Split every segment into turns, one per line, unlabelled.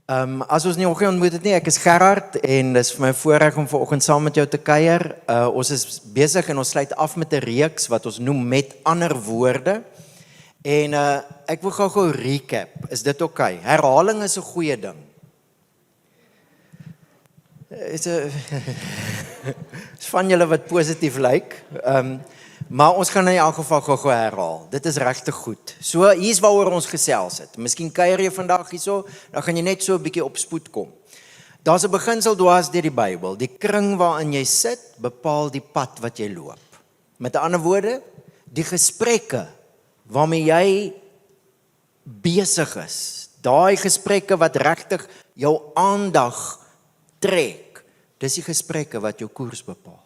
As ons nie oggend ontmoet het nie, ek is Gerard en dis vir my voorreg om vanoggend saam met jou te kuier. Ons is besig en ons sluit af met 'n reeks wat ons noem Met Ander Woorde. En ek wil gou recap. Is dit oké? Herhaling is 'n goeie ding. Is van julle wat positief lyk. Maar ons gaan in elk geval gou herhaal. Dit is regtig goed. So hier's waaroor ons gesels het. Miskien kuier jy vandag hierso, dan gaan jy net so 'n bietjie op spoed kom. Daar's 'n beginsel dwars deur die Bybel. Die kring waarin jy sit, bepaal die pad wat jy loop. Met ander woorde, die gesprekke waarmee jy besig is, daai gesprekke wat regtig jou aandag trek, dis die gesprekke wat jou koers bepaal.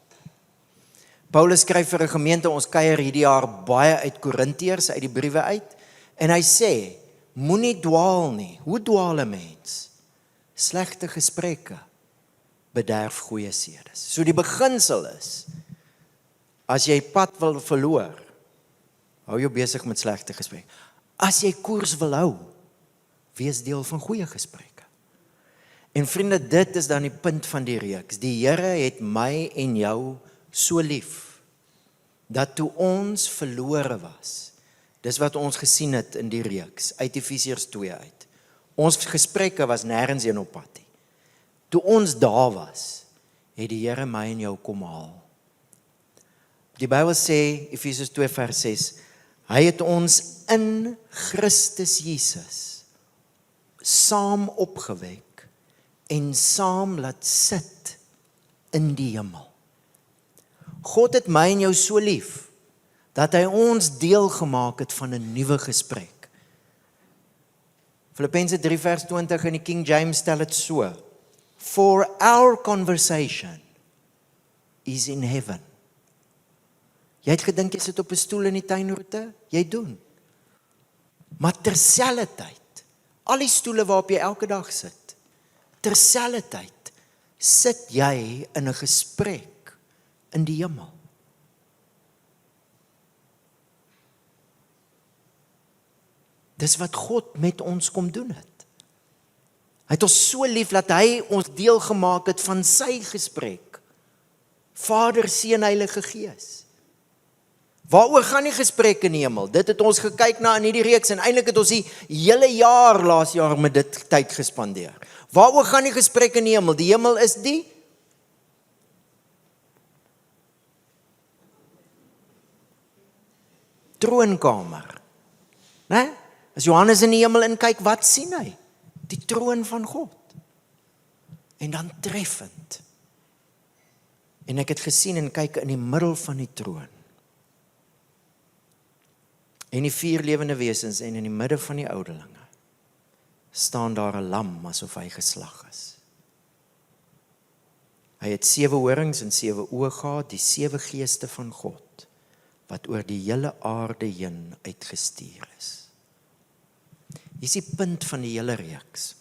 Paulus skryf vir 'n gemeente, ons kuier hierdie jaar baie uit Korintiërs, uit die briewe uit, en hy sê, moenie dwaal nie. Hoe dwaal 'n mens? Slegte gesprekke bederf goeie sedes. So die beginsel is, as jy pad wil verloor, hou jou besig met slegte gesprekke. As jy koers wil hou, wees deel van goeie gesprekke. En vriende, dit is dan die punt van die reeks. Die Here het my en jou so lief, dat toe ons verlore was, dis wat ons gesien het in die reeks, uit Efesiërs 2 uit. Ons gesprekke was nêrens een op pad nie. Toe ons daar was, het die Here my en jou kom haal. Die Bybel sê, Efesiërs 2 vers 6, hy het ons in Christus Jesus saam opgewek en saam laat sit in die hemel. God het my en jou so lief, dat hy ons deel gemaak het van 'n nuwe gesprek. Filippense 3 vers 20 in die King James stel dit so, for our conversation is in heaven. Jy het gedink jy sit op 'n stoel in die tuinroete? Jy doen. Maar terselfdertyd, al die stoele waarop jy elke dag sit, terselfdertyd sit jy in 'n gesprek in die hemel. Dis wat God met ons kom doen het. Hy het ons so lief dat hy ons deel gemaak het van sy gesprek. Vader, Seun, Heilige Gees. Waaroor gaan die gesprek in die hemel? Dit het ons gekyk na in hierdie reeks en eintlik het ons die hele jaar laas jaar met dit tyd gespandeer. Waaroor gaan die gesprek in die hemel? Die hemel is die troonkamer. Né? As Johannes in die hemel inkyk, wat sien hy? Die troon van God. En dan treffend. En ek het gesien en kyk in die middel van die troon. En die 4 lewende wesens en in die midde van die ouderlinge staan daar 'n lam asof hy geslag is. Hy het 7 horings en 7 oë gehad, die 7 geeste van God, wat oor die hele aarde heen uitgestuur is. Hier is die punt van die hele reeks.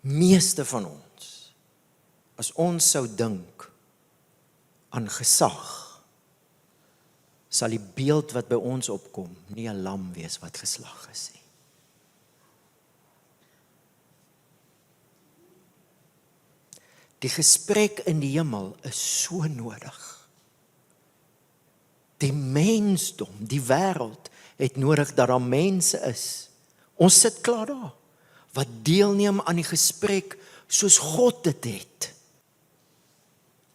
Meeste van ons, as ons sou dink aan gesag, sal die beeld wat by ons opkom, nie 'n lam wees wat geslag is nie. Die gesprek in die hemel is so nodig. Die mensdom, die wêreld, het nodig dat daar mense is. Ons sit klaar daar, wat deelneem aan die gesprek soos God dit het.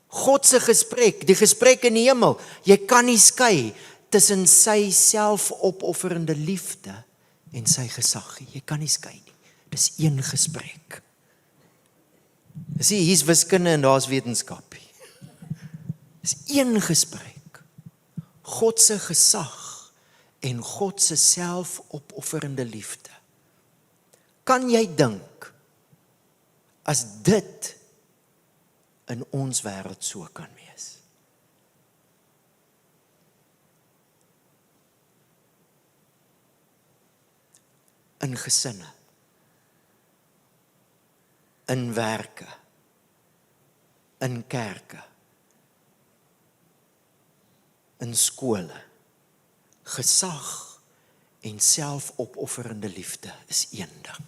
God se gesprek, die gesprek in die hemel, jy kan nie skei tussen sy selfopofferende liefde en sy gesag. Jy kan nie skei nie. Dis een gesprek. Sien, hier's wiskunde en daar's wetenskap. Dis een gesprek. God se gesag en God se selfopofferende liefde. Kan jy dink as dit in ons wêreld so kan wees? In gesinne, in werke, in kerke, in skole, gesag en selfopofferende liefde is een ding.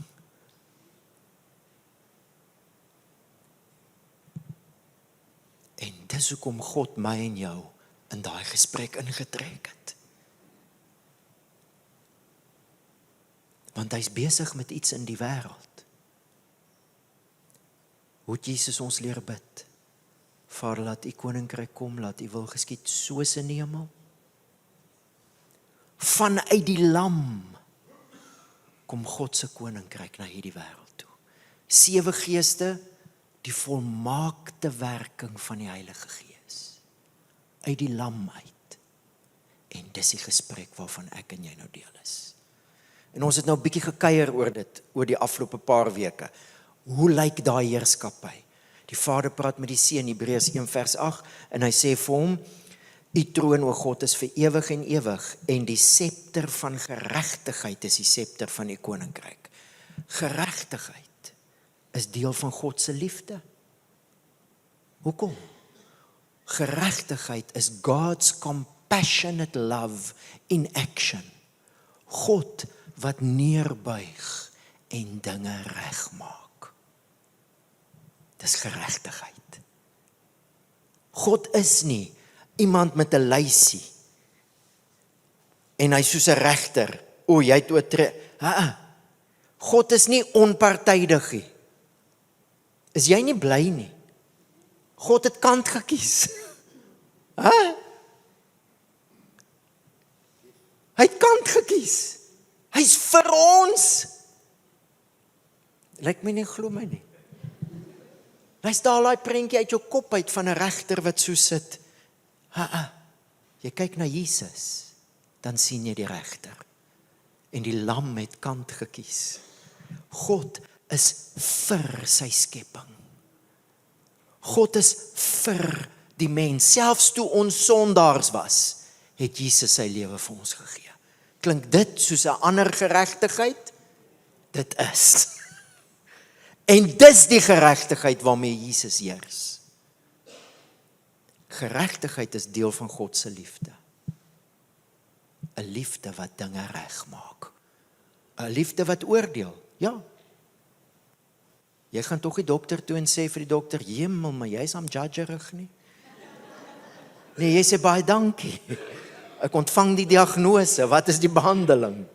En dis hoekom God my en jou in daai gesprek ingetrek het. Want hy's besig met iets in die wêreld. Hoe het Jesus ons leer bid? Vader, laat u koninkryk kom, laat u wil geskied soos in die hemel. Vanuit die lam kom God se koninkryk na hierdie wêreld toe. 7 geeste, die volmaakte werking van die Heilige Gees. Uit die lam uit. En dis die gesprek waarvan ek en jy nou deel is. En ons het nou 'n bietjie gekuier oor dit, oor die afgelope paar weke. Hoe lyk daai heerskappy? Die Vader praat met die Seun, Hebreërs 1 vers 8, en hy sê vir hom, u troon, o God, is vir ewig en ewig, en die scepter van geregtigheid is die scepter van die koninkryk. Geregtigheid is deel van God se liefde. Hoekom? Geregtigheid is God's compassionate love in action. God wat neerbuig en dinge regmaak. Dis geregtigheid. God is nie iemand met 'n lysie en hy soos 'n regter, o jy het oortree. God is nie onpartydig nie. Is jy nie bly nie? God het kant gekies. Hy het kant gekies. Hy's vir ons. Lyk my nie, glo my nie. Luister daai prentjie uit jou kop uit van 'n regter wat so sit. Jy kyk na Jesus, dan sien jy die regter. En die lam het kant gekies. God is vir sy skepping. God is vir die mens. Selfs toe ons sondaars was, het Jesus sy lewe vir ons gegee. Klink dit soos 'n ander geregtigheid? Dit is. En dis die geregtigheid waarmee Jesus heers. Geregtigheid is deel van God se liefde. 'n Liefde wat dinge regmaak. 'n Liefde wat oordeel. Ja. Jy gaan tog die dokter toe en sê vir die dokter, "Hemel, maar jy's am judgerig nie." Nee, jy sê baie dankie. Ek ontvang die diagnose, wat is die behandeling?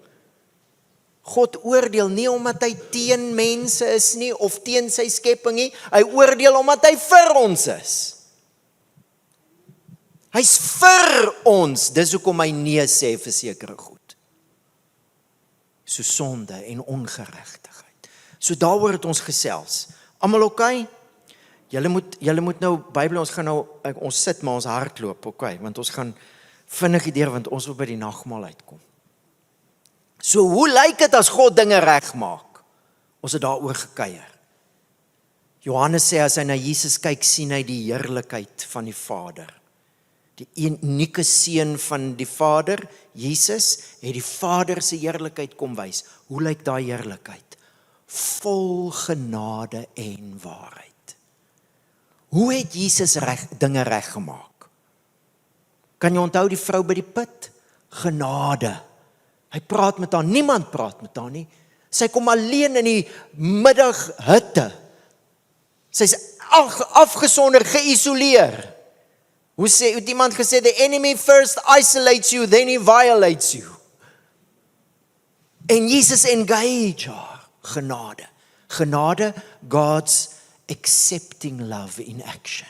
God oordeel nie omdat hy teen mense is nie, of teen sy skepping nie, hy oordeel omdat hy vir ons is. Hy's vir ons, dis hoekom hy nee sê vir sekere goed. So sonde en ongeregtigheid. So daaroor het ons gesels. Almal oké? Julle moet nou, Bybel, ons gaan nou, ons sit maar ons hardloop, oké, want ons gaan vinnig deur, want ons wil by die nagmaal uitkom. So hoe lyk dit as God dinge regmaak? Ons het daaroor gekuier. Johannes sê as hy na Jesus kyk, sien hy die heerlikheid van die Vader. Die unieke seun van die Vader, Jesus, het die Vader se heerlikheid kom wys. Hoe lyk daai heerlikheid? Vol genade en waarheid. Hoe het Jesus dinge reggemaak? Kan jy onthou die vrou by die put? Genade. Hy praat met haar, niemand praat met haar nie. Sy kom alleen in die middaghitte. Sy's afgesonder, geïsoleer. Hoe het iemand gesê, the enemy first isolates you, then he violates you. En Jesus engage haar, genade. Genade, God's accepting love in action.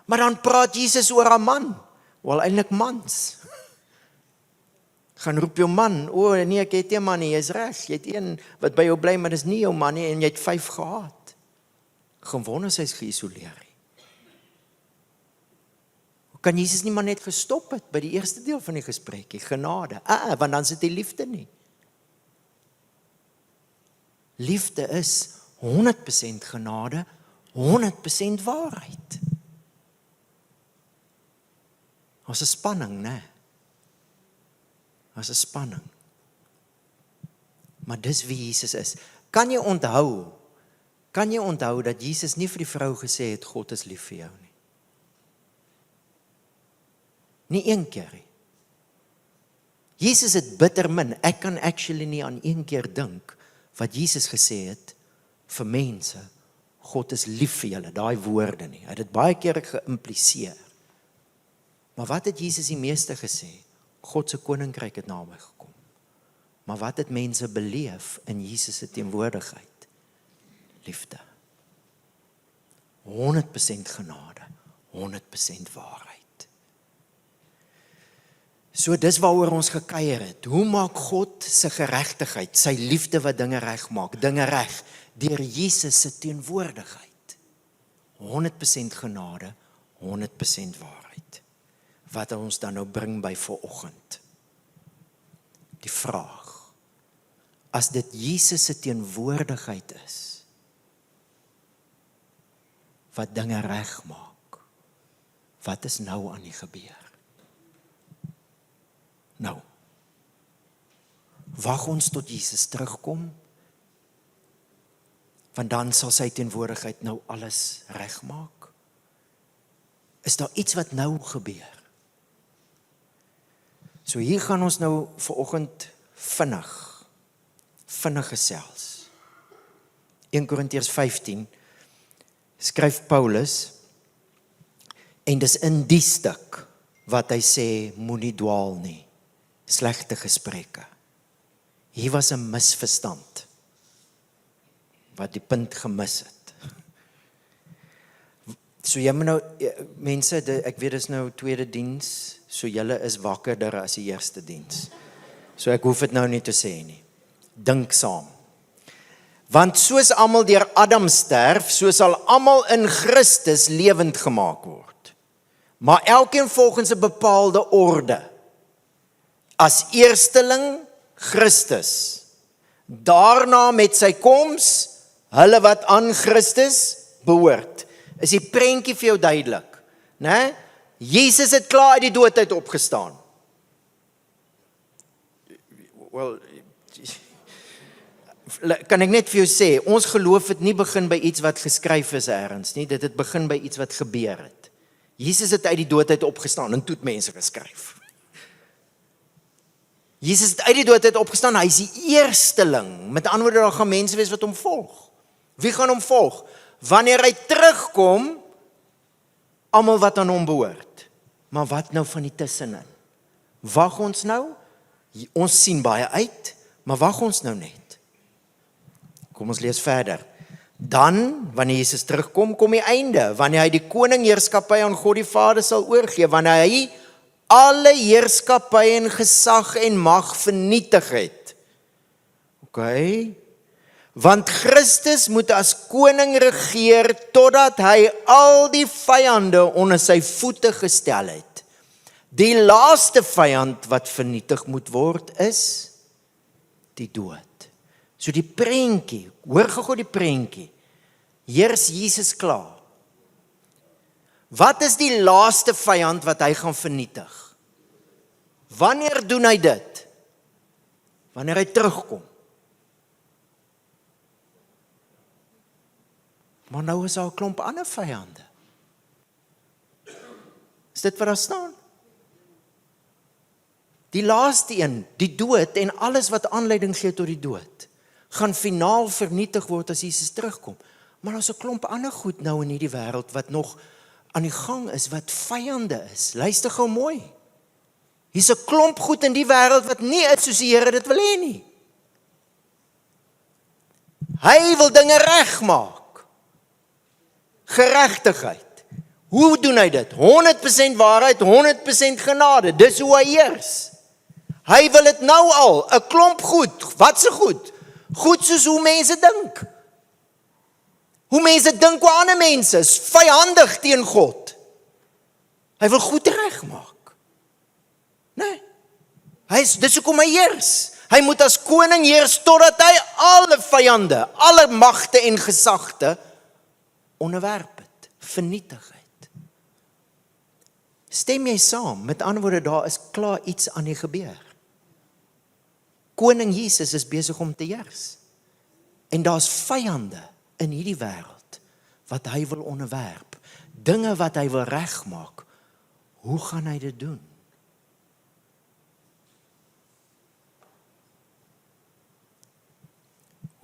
Maar dan praat Jesus oor haar man, wel eintlik mans. Gaan roep jou man, nee, ek het nie 'n man nie, jy's reg, jy het een wat by jou bly, maar dis nie jou man nie, en jy het 5 gehad. Gewonder sy's geïsoleer. Kan Jesus nie maar net gestop het by die eerste deel van die gesprekkie, genade, want dan sit die liefde nie. Liefde is 100% genade, 100% waarheid. Ons is spanning, né? Ons is spanning. Maar dis wie Jesus is. Kan jy onthou dat Jesus nie vir die vrou gesê het, God is lief vir jou nie? Nie een keer nie. Jesus het bitter min. Ek kan actually nie aan een keer dink wat Jesus gesê het vir mense, God is lief vir julle, daai woorde nie. Hy het dit baie keer geïmpliseer. Maar wat het Jesus die meeste gesê? God se koninkryk het naby gekom. Maar wat het mense beleef in Jesus se teenwoordigheid? Liefde. 100% genade, 100% waarheid. So dis waaroor ons gekuier het. Hoe maak God se geregtigheid, sy liefde wat dinge reg maak, dinge reg, deur Jesus se teenwoordigheid? 100% genade, 100% waarheid. Wat ons dan nou bring by vanoggend. Die vraag, as dit Jesus se teenwoordigheid is, wat dinge reg maak, wat is nou aan die gebeur? Nou, wag ons tot Jesus terugkom, want dan sal sy teenwoordigheid nou alles regmaak. Is daar iets wat nou gebeur? So hier gaan ons nou vanoggend vinnig gesels. 1 Korintiërs 15 skryf Paulus, en dis in die stuk wat hy sê, moenie dwaal nie. Slegte gesprekke. Hier was 'n misverstand wat die punt gemis het. So jy moet nou, mense, ek weet dis nou tweede diens, so julle is wakkerder as die eerste diens. So ek hoef dit nou nie te sê nie. Dink saam. Want soos almal deur Adam sterf, so sal almal in Christus lewend gemaak word. Maar elkeen volgens 'n bepaalde orde. As eersteling Christus, daarna met sy koms, hulle wat aan Christus behoort. Is die prentjie vir jou duidelik, né? Jesus het klaar uit die dood uit opgestaan. Wel, kan ek net vir jou sê, ons geloof het nie begin by iets wat geskryf is ergens nie, dit het begin by iets wat gebeur het. Jesus het uit die dood uit opgestaan en toe het mense geskryf. Jesus het uit die dood uit opgestaan, hy is die eersteling. Met ander woorde, daar gaan mense wees wat hom volg. Wie gaan hom volg? Wanneer hy terugkom, almal wat aan hom behoort. Maar wat nou van die tussenin? Wag ons nou? Ons sien baie uit, maar wag ons nou net. Kom ons lees verder. Dan, wanneer Jesus terugkom, kom die einde. Wanneer hy die koningheerskappy aan God die Vader sal oorgee, wanneer hy alle heerskappy en gesag en mag vernietig het. OK? Want Christus moet as koning regeer totdat hy al die vyande onder sy voete gestel het. Die laaste vyand wat vernietig moet word is die dood. So die prentjie, hoor gou die prentjie. Heers Jesus klaar. Wat is die laaste vyand wat hy gaan vernietig? Wanneer doen hy dit? Wanneer hy terugkom. Maar nou is daar 'n klomp ander vyande. Is dit wat daar staan? Die laaste een, die dood en alles wat aanleiding gee tot die dood, gaan finaal vernietig word as Jesus terugkom. Maar daar's 'n klomp ander goed nou in hierdie wêreld wat nog aan die gang is, wat vyande is. Luister gou mooi. Hier's 'n klomp goed in die wêreld wat nie is soos die Here dit wil hê nie. Hy wil dinge regmaak. Geregtigheid. Hoe doen hy dit? 100% waarheid, 100% genade. Dis hoe hy heers. Hy wil dit nou al, 'n klomp goed. Wat se goed? Goed soos hoe mense dink. Hoe mense dink oor ander mense is vyandig teen God. Hy wil goed regmaak. Nee. Dis hoekom hy heers. Hy moet as koning heers totdat hy alle vyande, alle magte en gesagte onderwerp het, vernietig het. Stem jy saam? Met ander woorde, daar is klaar iets aan die gebeur. Koning Jesus is besig om te heers. En daar's vyande in hierdie wêreld wat hy wil onderwerp. Dinge wat hy wil regmaak. Hoe gaan hy dit doen?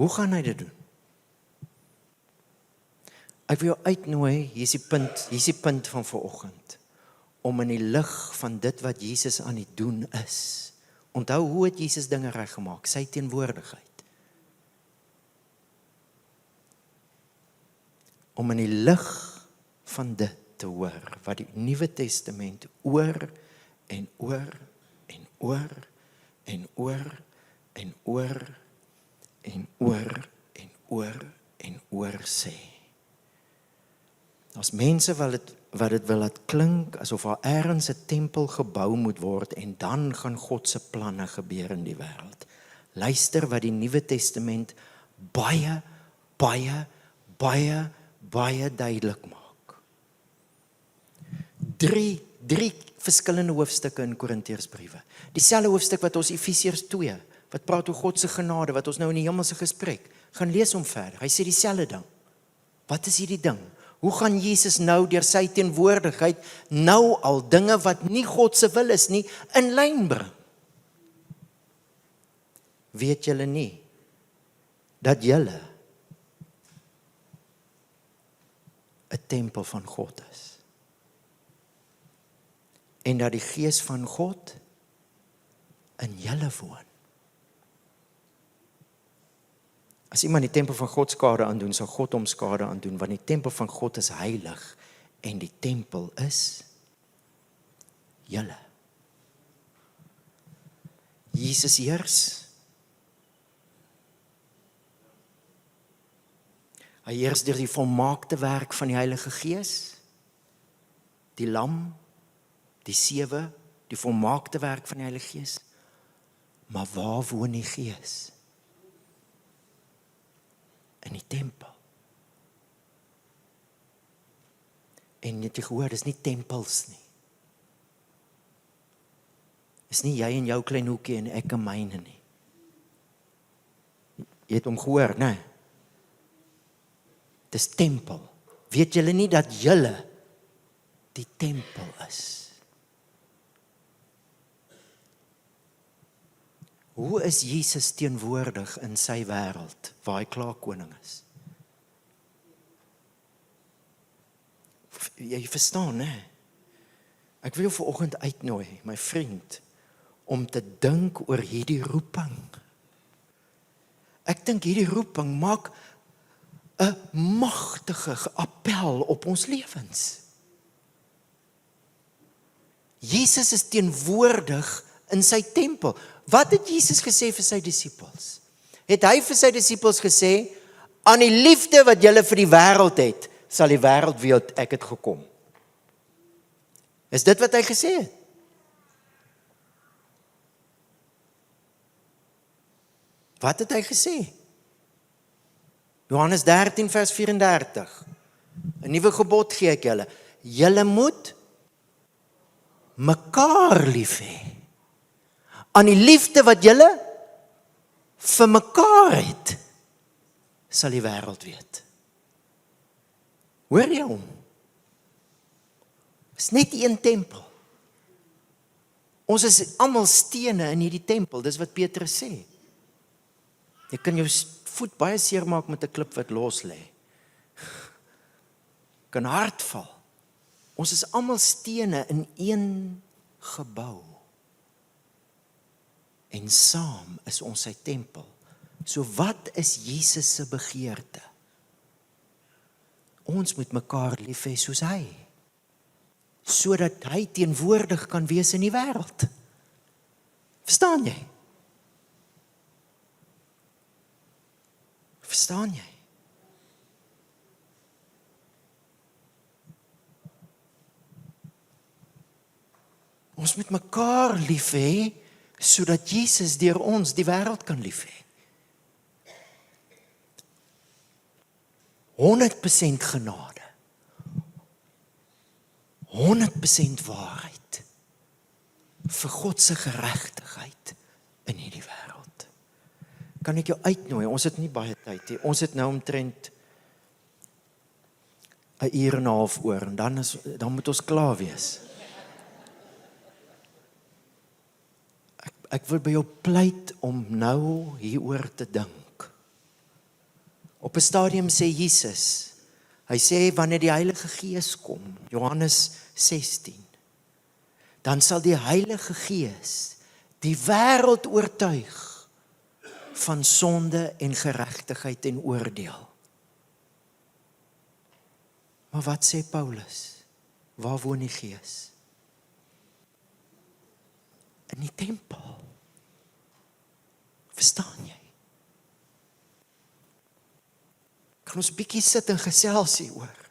Hoe gaan hy dit doen? Ek wil jou uitnooi, hier is die punt van vanoggend, om in die lig van dit wat Jesus aan die doen is. Onthou, hoe het Jesus dinge reggemaak? Sy teenwoordigheid. Om in die lig van dit te hoor, wat die Nuwe Testament oor en oor en oor en oor en oor en oor en oor en oor sê. Daar's mense wat dit wil laat klink asof daar ergens 'n tempel gebou moet word en dan gaan God se planne gebeur in die wêreld. Luister wat die Nuwe Testament baie duidelik maak. Drie verskillende hoofstukke in Korintiërsbriewe. Dieselfde hoofstuk wat ons Efesiërs 2, wat praat oor God se genade, wat ons nou in die hemelse gesprek, gaan lees hom verder. Hy sê dieselfde ding. Wat is hierdie ding? Hoe gaan Jesus nou deur sy teenwoordigheid nou al dinge wat nie God se wil is nie, in lyn bring? Weet julle nie dat julle 'n tempel van God is? En dat die Gees van God in julle woon. As iemand die tempel van God skade aandoen, sal God hom skade aandoen, want die tempel van God is heilig en die tempel is julle. Jesus heers. Hy heers deur die volmaakte werk van die Heilige Gees, die lam, die sewe, die volmaakte werk van die Heilige Gees. Maar waar woon die Gees? In die tempel. En het jy gehoor, dis nie tempels nie. Dis nie jy in jou klein hoekie en ek in myne nie. Jy het hom gehoor, né? Dis tempel. Weet julle nie dat julle die tempel is? Hoe is Jesus teenwoordig in sy wêreld, waar hy klaar koning is? Jy verstaan, né? Ek wil jou vanoggend uitnooi, my vriend, om te dink oor hierdie roeping. Ek dink hierdie roeping maak 'n magtige appel op ons lewens. Jesus is teenwoordig in sy tempel. Wat het Jesus gesê vir sy disippels? Het hy vir sy disippels gesê, aan die liefde wat julle vir die wêreld het, sal die wêreld weet ek het gekom? Is dit wat hy gesê het? Wat het hy gesê? Johannes 13 vers 34. 'n Nuwe gebod gee ek julle. Julle moet mekaar lief hê. Aan die liefde wat julle vir mekaar het, sal die wêreld weet. Hoor jy hom? Is net een tempel. Ons is almal stene in hierdie tempel, dis wat Petrus sê. Jy kan jou voet baie seer maak met 'n klip wat los lê. Kan hard val. Ons is almal stene in een gebou. En saam is ons sy tempel. So wat is Jesus se begeerte? Ons moet mekaar lief hê soos hy. Sodat hy teenwoordig kan wees in die wêreld. Verstaan jy? Verstaan jy? Ons moet mekaar lief hê, sodat Jesus deur ons die wêreld kan lief hê. 100% genade. 100% waarheid. Vir God se geregtigheid in hierdie wêreld. Kan ek jou uitnooi? Ons het nie baie tyd nie. Ons het nou omtrent 'n uur en 'n half oor en dan moet ons klaar wees. Ek wil by jou pleit om nou hieroor te dink. Op 'n stadium sê Jesus, hy sê wanneer die Heilige Gees kom, Johannes 16, dan sal die Heilige Gees die wêreld oortuig van sonde en geregtigheid en oordeel. Maar wat sê Paulus? Waar woon die Gees? In die tempel. Verstaan jy? Kan ons bietjie sit en gesels hieroor?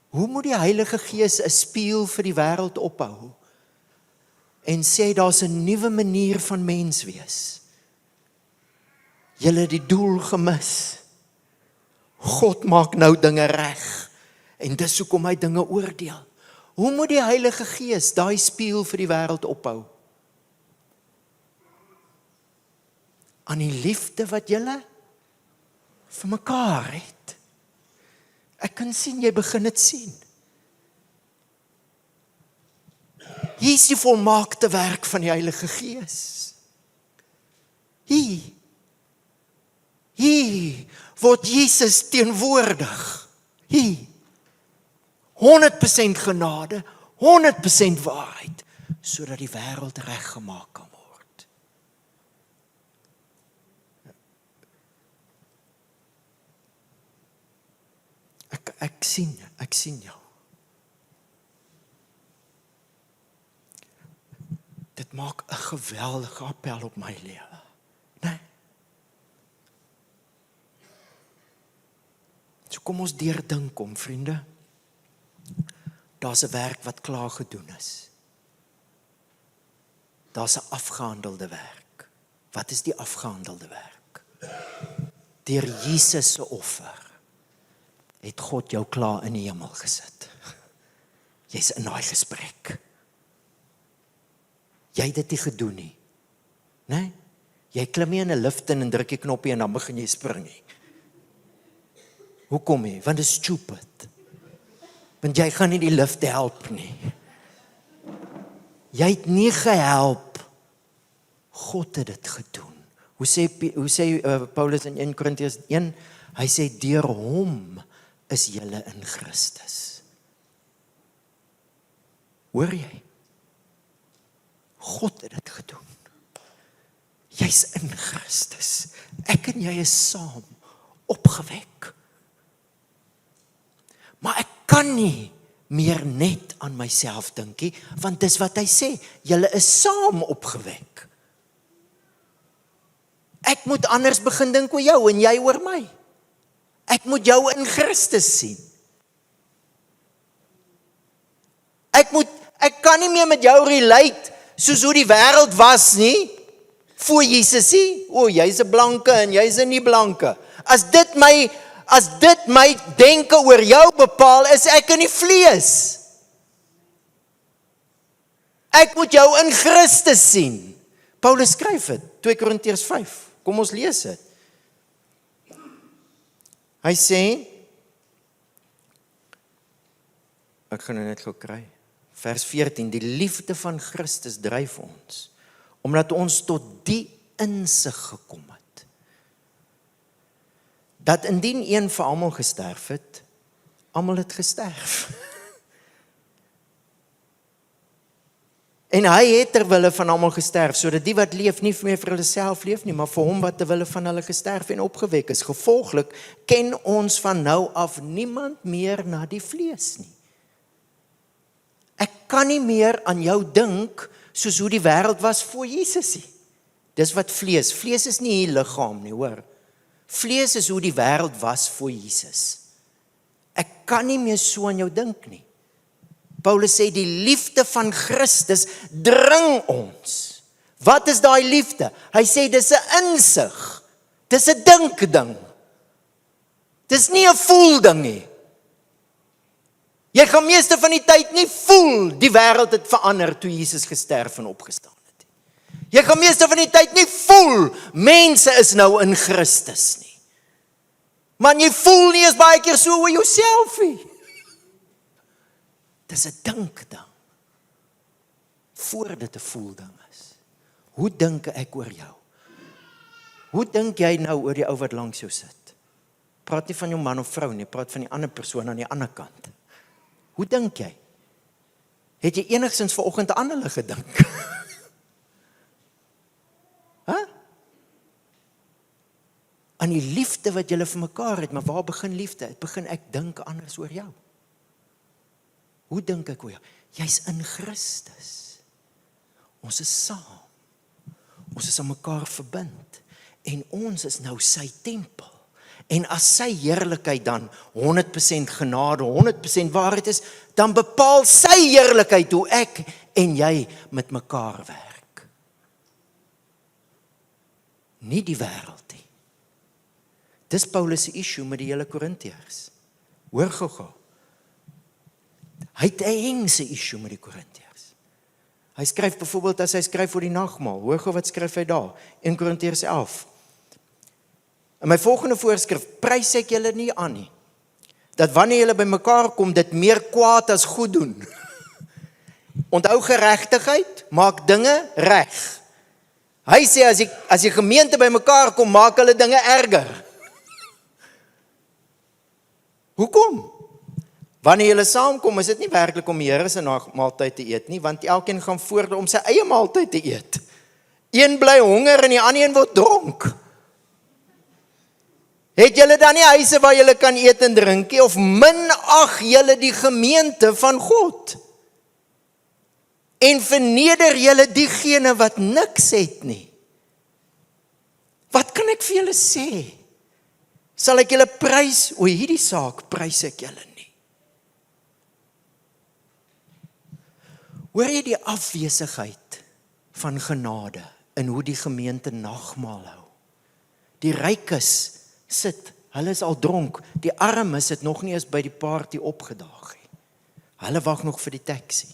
Hoe moet die Heilige Gees 'n spieël vir die wêreld ophou? En sê daar's 'n nuwe manier van mens wees. Julle het die doel gemis. God maak nou dinge reg. En dis hoekom hy dinge oordeel. Hoe moet die Heilige Gees daai spieël vir die wêreld ophou? Aan die liefde wat julle vir mekaar het. Ek kan sien, jy begin dit sien. Hier is die volmaakte werk van die Heilige Gees. Hier word Jesus teenwoordig. Hier. 100% genade, 100% waarheid, sodat die wêreld reggemaak kan word. Ek sien jou. Dit maak 'n geweldige appel op my lewe, né? So kom ons deurdink kom, vriende. Daar's 'n werk wat klaar gedoen is. Daar's 'n afgehandelde werk. Wat is die afgehandelde werk? Deur Jesus se offer het God jou klaar in die hemel gesit. Jy's in daai gesprek. Jy het dit nie gedoen nie. Né? Jy klim nie in 'n lift in en druk die knoppie en dan begin jy spring nie. Hoekom nie? Want dit is stupid. Want jy gaan nie die lift help nie. Jy het nie gehelp. God het dit gedoen. Hoe sê Paulus in 1 Korintiërs 1? Hy sê deur hom is julle in Christus. Hoor jy? God het dit gedoen. Jy's in Christus. Ek en jy is saam opgewek. Maar ek kan nie meer net aan myself dink nie, want dis wat hy sê, julle is saam opgewek. Ek moet anders begin dink oor jou en jy oor my. Ek moet jou in Christus sien. Ek kan nie meer met jou relate soos hoe die wêreld was nie, voor Jesus nie. O, jy's 'n blanke en jy's 'n nie blanke. As dit my denke oor jou bepaal, is ek in die vlees. Ek moet jou in Christus sien. Paulus skryf dit, 2 Korintiërs 5. Kom ons lees dit. Hy sê, ek gaan net gou kry. Vers 14, die liefde van Christus dryf ons, omdat ons tot die insig gekom het, dat indien een vir almal gesterf het, almal het gesterf. En hy het terwille van almal gesterf, sodat die wat leef nie meer vir hulle self leef nie, maar vir hom wat terwille van hulle gesterf en opgewek is. Gevolglik ken ons van nou af niemand meer na die vlees nie. Ek kan nie meer aan jou dink soos hoe die wêreld was voor Jesus nie. Dis wat vlees. Vlees is nie hier liggaam nie, hoor. Vlees is hoe die wêreld was voor Jesus. Ek kan nie meer so aan jou dink nie. Paulus sê die liefde van Christus dring ons. Wat is daai liefde? Hy sê dis 'n insig. Dis 'n dinkding. Dis nie 'n voel ding nie. Jy gaan meeste van die tyd nie voel die wêreld het verander toe Jesus gesterf en opgestaan het. Jy gaan meeste van die tyd nie voel mense is nou in Christus nie. Man, jy voel nie eens baie keer so oor jouself nie. Dis 'n dinkding. Voor dit 'n voelding is. Hoe dink ek oor jou? Hoe dink jy nou oor die ou wat langs jou sit? Praat nie van jou man of vrou nie, praat van die ander persoon aan die ander kant. Hoe dink jy? Het jy enigstens vanoggend aan hulle gedink? Huh? Aan die liefde wat julle vir mekaar het, maar waar begin liefde? Het begin ek dink anders oor jou. Hoe dink ek oor jou? Jy's in Christus. Ons is saam. Ons is aan mekaar verbind. En ons is nou sy tempel. En as sy heerlikheid dan 100% genade, 100% waarheid is, dan bepaal sy heerlikheid hoe ek en jy met mekaar werk. Nie die wêreld nie. Dis Paulus se issue met die hele Korintiërs. Hoor gou. Hy het 'n hengse issue met die Korintiërs. Hy skryf byvoorbeeld as hy skryf oor die nagmaal. Hoor gou wat skryf hy daar? 1 Korintiërs 11. In my volgende voorskrif prys ek julle nie aan nie, dat wanneer julle by mekaar kom, dit meer kwaad as goed doen. Onthou geregtigheid, maak dinge reg. Hy sê as die gemeente by mekaar kom, maak hulle dinge erger. Hoekom? Wanneer julle saamkom, is dit nie werklik om die Here se maaltyd te eet nie, want elkeen gaan voort om sy eie maaltyd te eet. Een bly honger en die ander een word dronk. Het julle dan nie huise waar julle kan eet en drink nie, of minag julle die gemeente van God? En verneder julle diegene wat niks het nie? Wat kan ek vir julle sê? Sal ek julle prys, oor hierdie saak prys ek julle nie. Hoor jy die afwesigheid van genade in hoe die gemeente nagmaal hou? Die rykes sit, hulle is al dronk, die armes het nog nie eens by die party opgedaag nie. Hulle wag nog vir die taxi.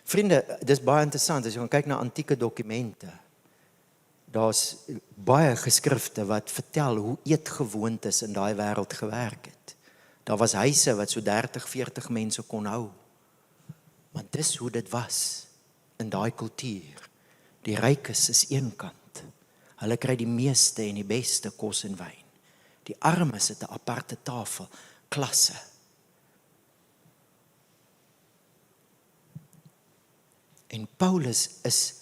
Vriende, dis baie interessant, as jy gaan kyk na antieke dokumente, daar's baie geskrifte wat vertel hoe eetgewoontes in daai wêreld gewerk het. Daar was huise wat so 30-40 mense kon hou. Maar dis hoe dit was in daai kultuur. Die rykes is een kant. Hulle kry die meeste en die beste kos en wyn. Die armes het 'n aparte tafel, klasse. En Paulus is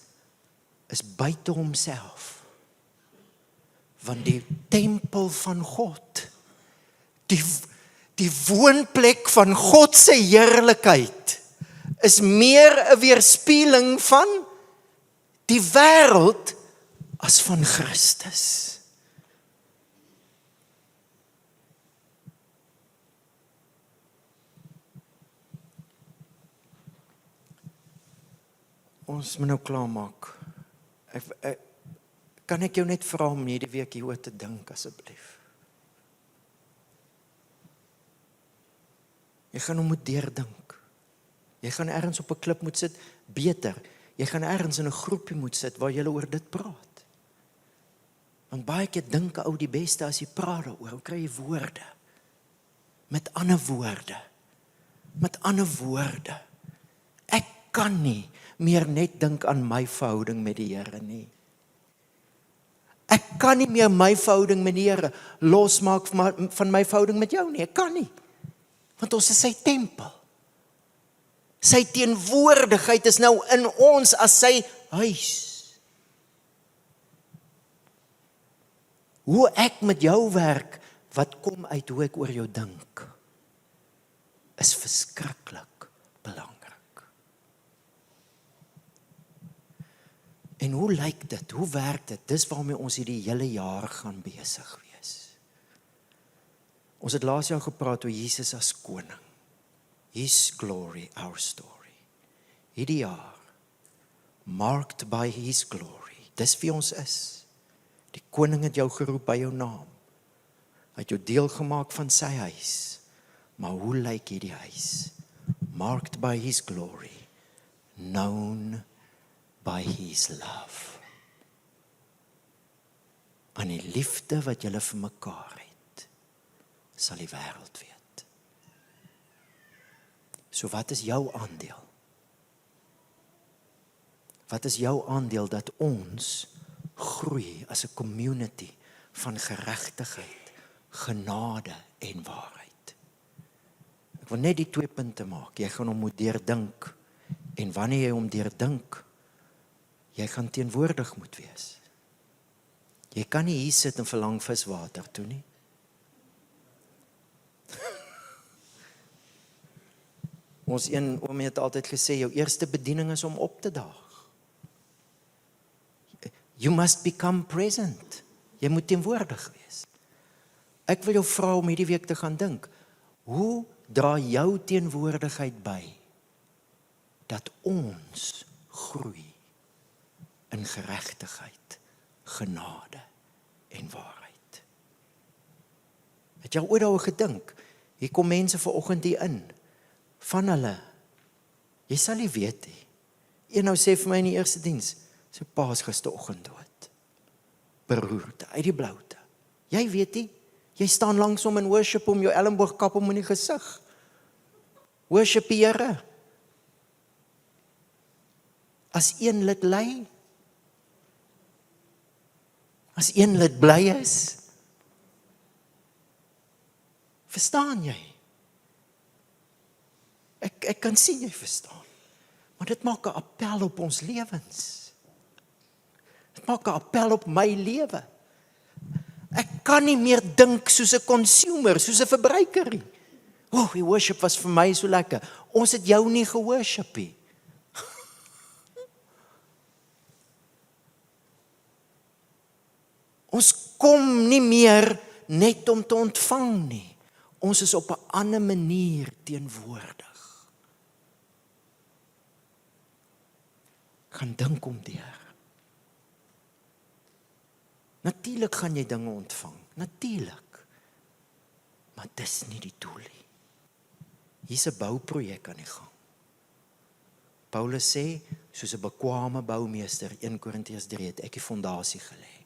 buite homself. Want die tempel van God, die woonplek van God se heerlikheid, is meer 'n weerspieëling van die wêreld as van Christus. Ons moet nou klaarmaak. Kan ek jou net vra om hierdie week hieroor te dink asseblief? Jy gaan hom moet deurdink. Jy gaan ergens op 'n klip moet sit, beter. Jy gaan ergens in 'n groepie moet sit waar jy oor dit praat. Want baie keer dink 'n ou die beste as jy praat daaroor. Hoe kry jy woorde? Met ander woorde. Met ander woorde. Ek kan nie meer net dink aan my verhouding met die Here nie. Ek kan nie meer my verhouding met die Here losmaak van my verhouding met jou nie. Ek kan nie. Want ons is sy tempel. Sy teenwoordigheid is nou in ons as sy huis. Hoe ek met jou werk, wat kom uit hoe ek oor jou dink, is verskriklik belangrik. En hoe lyk dit? Hoe werk dit? Dis waarmee ons hierdie hele jaar gaan besig wees. Ons het laas jaar gepraat oor Jesus as koning. His glory, our story. Hierdie jaar, marked by His glory. Dis wie ons is. Die koning het jou geroep by jou naam. Hy het jou deel gemaak van sy huis. Maar hoe lyk hierdie huis? Marked by His glory. Known by His love. Aan die liefde wat julle vir mekaar het, sal die wêreld weet. So wat is jou aandeel? Wat is jou aandeel dat ons groei as 'n community van geregtigheid, genade en waarheid? Ek wil net die 2 punte maak. Jy gaan hom moet deurdink. En wanneer jy hom deurdink, jy gaan teenwoordig moet wees. Jy kan nie hier sit en verlang viswater toe nie. Ons een oom het altyd gesê, jou eerste bediening is om op te daag. You must become present. Jy moet teenwoordig wees. Ek wil jou vra om hierdie week te gaan dink, hoe dra jou teenwoordigheid by dat ons groei in geregtigheid, genade en waarheid? Het jy ooit daaroor gedink? Hier kom mense vanoggend hier in, van hulle, jy sal nie weet nie. Een nou sê vir my in die eerste diens, sy pa is gisteroggend dood. Beroerte, uit die bloute. Jy weet nie, jy staan langs hom in worship om jou elleboog kap hom in die gesig. Worship die Here. As een lid ly, as een lid bly is, verstaan jy? Ek kan sien jy verstaan. Maar dit maak 'n appel op ons lewens. Dit maak 'n appel op my lewe. Ek kan nie meer dink soos 'n consumer, soos 'n verbruiker nie. Die worship was vir my so lekker. Ons het jou nie geworship nie. Ons kom nie meer net om te ontvang nie. Ons is op 'n ander manier teenwoordig. Gaan dink om deur. Natuurlik gaan jy dinge ontvang. Natuurlik. Maar dis nie die doel nie. Hier's 'n bouprojek aan die gang. Paulus sê, soos 'n bekwame boumeester, 1 Korintiërs 3, het ek die fondasie gelê.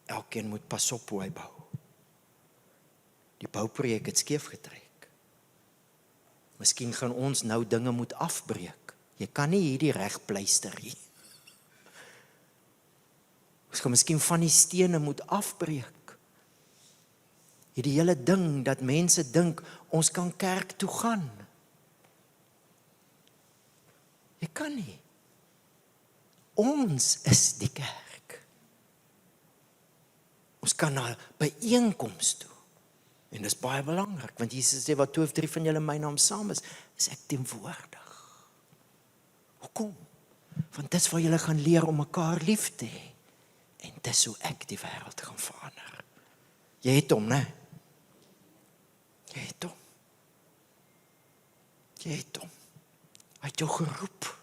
Elkeen moet pas op hoe hy bou. Die bouprojek het skeef getrek. Miskien gaan ons nou dinge moet afbreek. Jy kan nie hierdie reg pleister nie. Ons gaan miskien van die stene moet afbreek. Hierdie hele ding dat mense dink ons kan kerk toe gaan. Jy kan nie. Ons is die kerk. Ons kan na byeenkoms toe. En dis baie belangrik, want Jesus sê, wat 2 of 3 van julle in my naam saam is ek teenwoordig. Hoekom? Want dis waar julle gaan leer om mekaar lief te hê. En dis hoe ek die wêreld gaan verander. Jy het hom, né? Jy het hom. Jy het hom. Hy het jou geroep.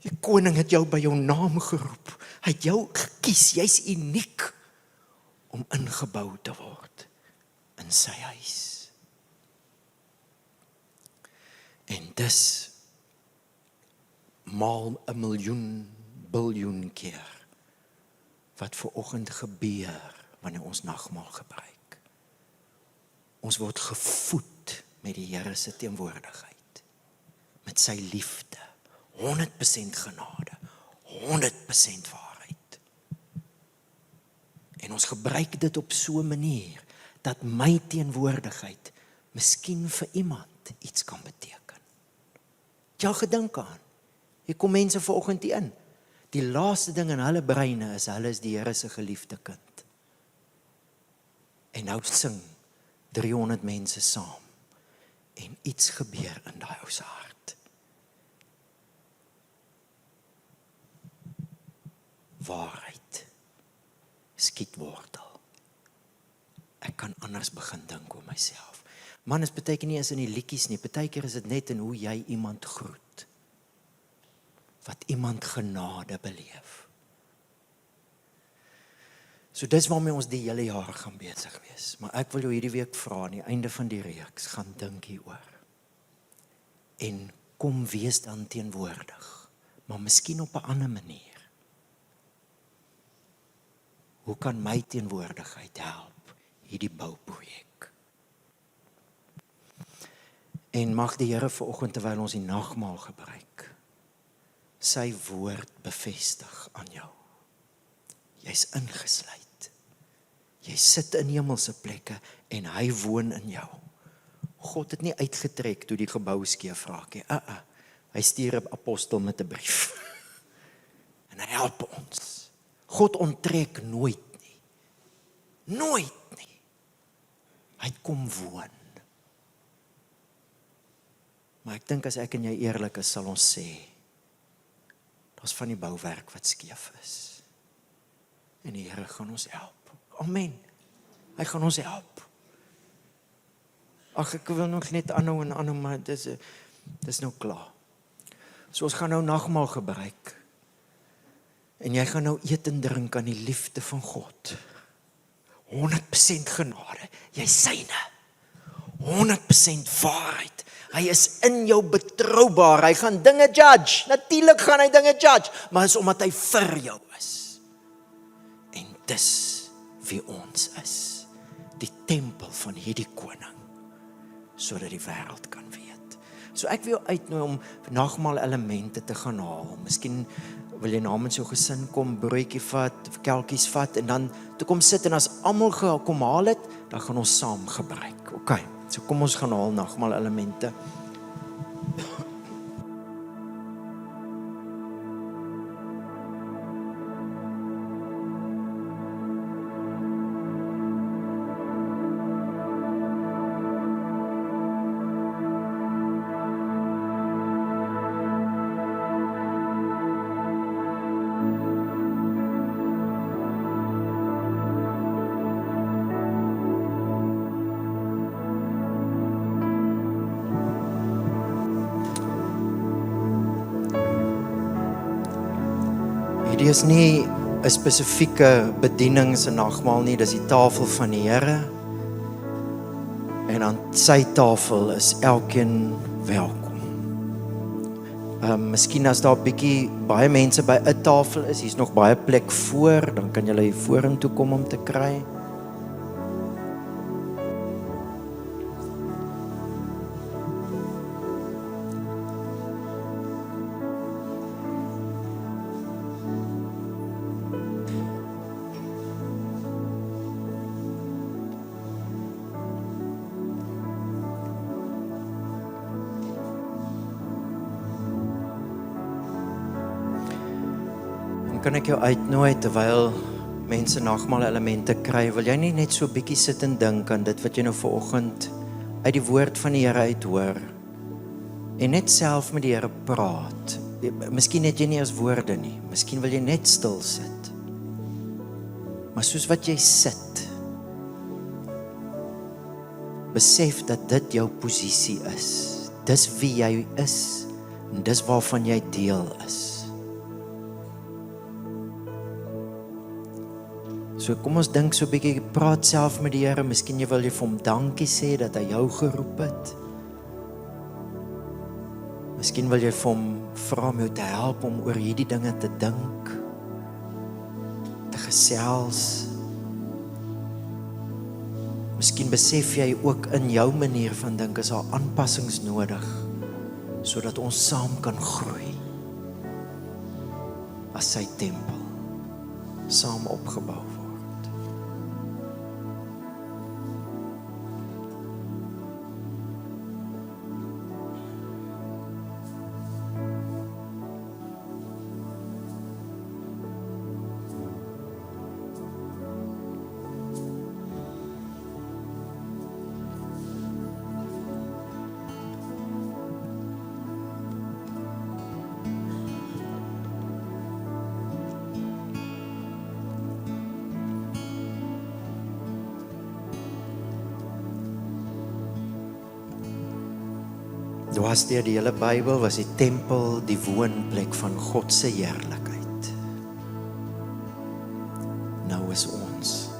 Die koning het jou by jou naam geroep. Hy het jou gekies, jy's uniek om ingebou te word in sy huis. En dis maal 'n miljoen, biljoen keer wat vanoggend gebeur wanneer ons nagmaal gebruik. Ons word gevoed met die Here se teenwoordigheid, met sy liefde, 100% genade, 100% waarheid. En ons gebruik dit op so 'n manier dat my teenwoordigheid miskien vir iemand iets kan beteken. Jy al gedink aan? Hier kom mense vanoggend hier in. Die laaste ding in hulle breine is, hulle is die Here se geliefde kind. En nou sing 300 mense saam. En iets gebeur in daai ou se hart. Waarheid skiet wortel. Ek kan anders begin dink oor myself. Man, is beteken nie eens in die liedjies nie. Partykeer is dit net in hoe jy iemand groet. Wat iemand genade beleef. So dis waarmee ons die hele jaar gaan besig wees. Maar ek wil jou hierdie week vra aan die einde van die reeks, gaan dink hieroor. En kom wees dan teenwoordig, maar miskien op 'n ander manier. Hoe kan my teenwoordigheid help hierdie bouprojek? En mag die Here vanoggend terwyl ons die nagmaal gebruik, sy woord bevestig aan jou. Jy's ingesluit. Jy sit in hemelse plekke en hy woon in jou. God het nie uitgetrek toe die gebou skeef raak nie. Hy stuur 'n apostel met 'n brief. En hy help ons. God onttrek nooit nie. Nooit nie. Hy kom woon. Maar ek dink as ek en jy eerlik is, sal ons sê, daar's van die bouwerk wat skeef is. En die Here gaan ons help. Amen. Hy gaan ons help. Ag, ek wil nog net aanhou, maar dis nou klaar. So ons gaan nou nagmaal gebruik. En jy gaan nou eet en drink aan die liefde van God. 100% genade. Jy syne. 100% waarheid. Hy is in jou betroubaar. Hy gaan dinge judge. Natuurlik gaan hy dinge judge. Maar is omdat hy vir jou is. En dis wie ons is. Die tempel van hierdie koning. Sodat die wêreld kan weet. So ek wil jou uitnooi om nagmaal elemente te gaan haal. Miskien wil jy namens jou gesin kom, broodjie vat, kelkies vat en dan toe kom sit en as almal kom haal het, dan gaan ons saam gebruik. OK. So kom ons gaan haal nagmaal elemente. Hierdie is nie 'n spesifieke bediening in nagmaal nie, dis die tafel van die Here. En aan sy tafel is elkeen welkom. Miskien as daar baie mense by 'n tafel is, hier's nog baie plek voor, dan kan julle hier vorentoe kom om te kry. Kan ek jou uitnooi terwyl mense nagmaal elemente kry, wil jy nie net so bietjie sit en dink aan dit wat jy nou vanoggend uit die woord van die Here uit hoor en net self met die Here praat. Miskien het jy nie eens woorde nie, miskien wil jy net stil sit. Maar soos wat jy sit, besef dat dit jou posisie is. Dis wie jy is en dis waarvan jy deel is. So kom ons dink so 'n bietjie, praat self met die Here, miskien jy wil jy vir hom dankie sê dat hy jou geroep het. Miskien wil jy vir hom vra om jou te help om oor hierdie dinge te dink, te gesels. Miskien besef jy ook in jou manier van dink is daar aanpassings nodig, sodat ons saam kan groei as sy tempel, saam opgebou word. Dwars deur die hele Bybel was die tempel die woonplek van God se heerlikheid. Nou is ons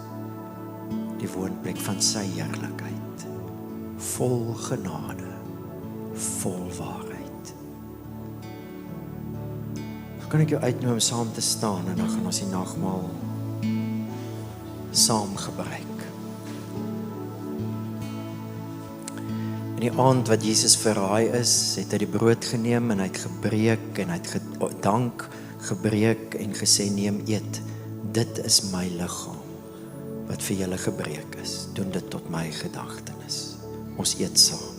die woonplek van sy heerlikheid. Vol genade, vol waarheid. So kan ek jou uitnooi om saam te staan en dan gaan ons die nagmaal saam gebruik. En die aand wat Jesus verraai is, het hy die brood geneem en hy het gebreek en hy het gedank, gebreek en gesê, neem eet, dit is my liggaam, wat vir julle gebreek is, doen dit tot my gedagtenis. Ons eet saam.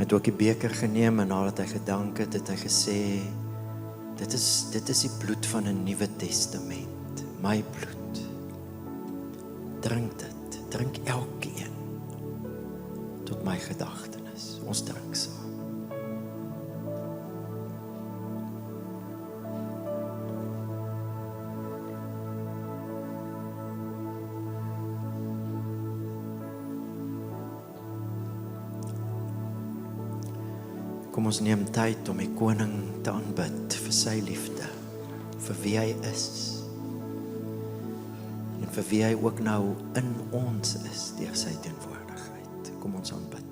Hy het ook die beker geneem en nadat hy gedank het, het hy gesê, dit is die bloed van 'n nuwe testament, my bloed. Drink dit, drink elkeen tot my gedagtenis. Ons drink saam. Kom ons neem tyd om die koning te aanbid vir sy liefde, vir wie hy is en vir wie hy ook nou in ons is deur sy teenwoordigheid. Kom ons aanbid.